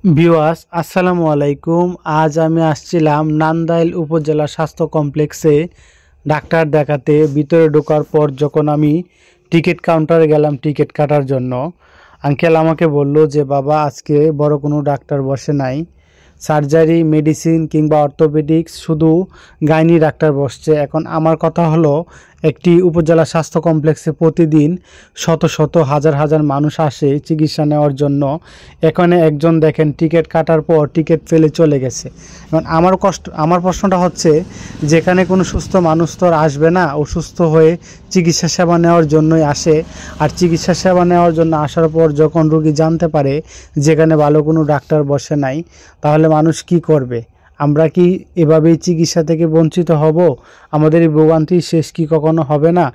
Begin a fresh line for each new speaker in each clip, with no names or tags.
Viewers আসসালামু আলাইকুম। আজ আমি আসছিলাম নান্দাইল উপজেলা স্বাস্থ্য কমপ্লেক্সে ডাক্তার দেখাতে। ভিতরে ঢোকার পর যখন আমি টিকিট কাউন্টারে গেলাম টিকিট কাটার জন্য, আঙ্কেল আমাকে বলল যে বাবা আজকে বড় কোনো ডাক্তার বসে নাই, সার্জারি, মেডিসিন কিংবা অর্থোপেডিক্স, শুধু গাইনি ডাক্তার বসছে। এখন আমার কথা হলো, একটি উপজেলা স্বাস্থ্য কমপ্লেক্সে প্রতিদিন শত শত হাজার হাজার মানুষ আসে চিকিৎসা নেওয়ার জন্য। এখানে একজন দেখেন টিকিট কাটার পর টিকিট ফেলে চলে গেছে। এখন আমার প্রশ্নটা হচ্ছে, যেখানে কোনো সুস্থ মানুষ তো আসবে না, অসুস্থ হয়ে চিকিৎসা সেবা নেওয়ার জন্যই আসে। আর চিকিৎসা সেবা নেওয়ার জন্য আসার পর যখন রোগী জানতে পারে যেখানে ভালো কোনো ডাক্তার বসে নাই, তাহলে মানুষ কি করবে? আমরা কি এভাবেই চিকিৎসা থেকে বঞ্চিত হব? আমাদের এই ভোগান্তির শেষ কি কখনো হবে না?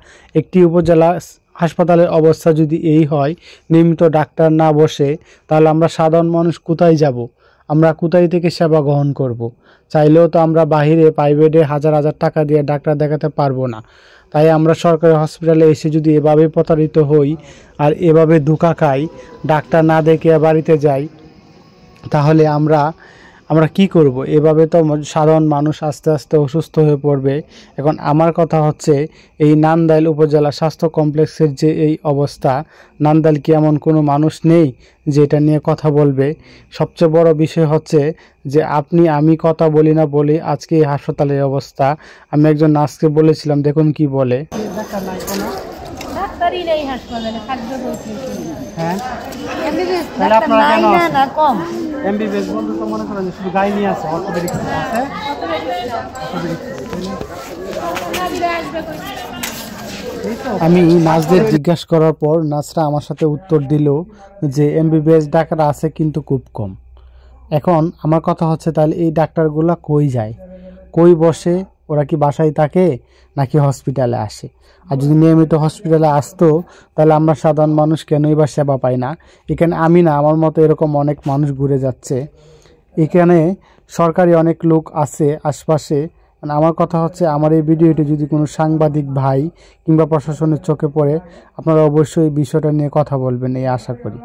একটি উপজেলা হাসপাতালের অবস্থা যদি এই হয়, নিয়মিত ডাক্তার না বসে, তাহলে আমরা সাধারণ মানুষ কোথায় যাব? আমরা কোথায় থেকে সেবা গ্রহণ করব? চাইলেও তো আমরা বাহিরে প্রাইভেটে হাজার হাজার টাকা দিয়ে ডাক্তার দেখাতে পারবো না। তাই আমরা সরকারি হসপিটালে এসে যদি এভাবে প্রতারিত হই আর এভাবে ধোঁকা খাই, ডাক্তার না দেখে বাড়িতে যাই, তাহলে আমরা কি করব? এভাবে তো সাধারণ মানুষ আস্তে আস্তে অসুস্থ হয়ে পড়বে। এখন আমার কথা হচ্ছে, এই নান্দাইল উপজেলা স্বাস্থ্য কমপ্লেক্সের যে এই অবস্থা, নান্দাইল কি এমন কোনো মানুষ নেই যে এটা নিয়ে কথা বলবে? সবচেয়ে বড় বিষয় হচ্ছে যে আমি কথা বলি না বলি আজকে এই হাসপাতালের অবস্থা। আমি একজন নার্সকে বলেছিলাম, দেখুন কি বলে।
ডাক্তারই নেই হাসপাতালে, খাদ্য
হ্যাঁ,
এমবিবিএস
তাহলে
ডাক্তার
আপনারা কেন
নাই না,
আসেন?
না কম।
এমবিবিএস বলতে তো মনে করেন যে শুধু গাইনি আছে, অর্থোপেডিক্স আছে। আমি নার্সদের জিজ্ঞাসা করার পর নার্সরা আমার সাথে উত্তর দিল যে এমবিবিএস ডাক্তার আছে কিন্তু খুব কম। এখন আমার কথা হচ্ছে, তাহলে এই ডাক্তারগুলো কই যায়, কই বসে? ওরা কি বাসায় থাকে নাকি হসপিটালে আসে? আর যদি নিয়মিত হসপিটালে আসতো, তাহলে আমরা সাধারণ মানুষ কেনই বা সেবা পাই না? এখানে আমি না, আমার মতো এরকম অনেক মানুষ ঘুরে যাচ্ছে। এখানে সরকারি অনেক লোক আছে আশপাশে। আমার কথা হচ্ছে, আমার এই ভিডিওটি যদি কোনো সাংবাদিক ভাই কিংবা প্রশাসনের চোখে পড়ে, আপনারা অবশ্যই এই বিষয়টা নিয়ে কথা বলবেন, এই আশা করি।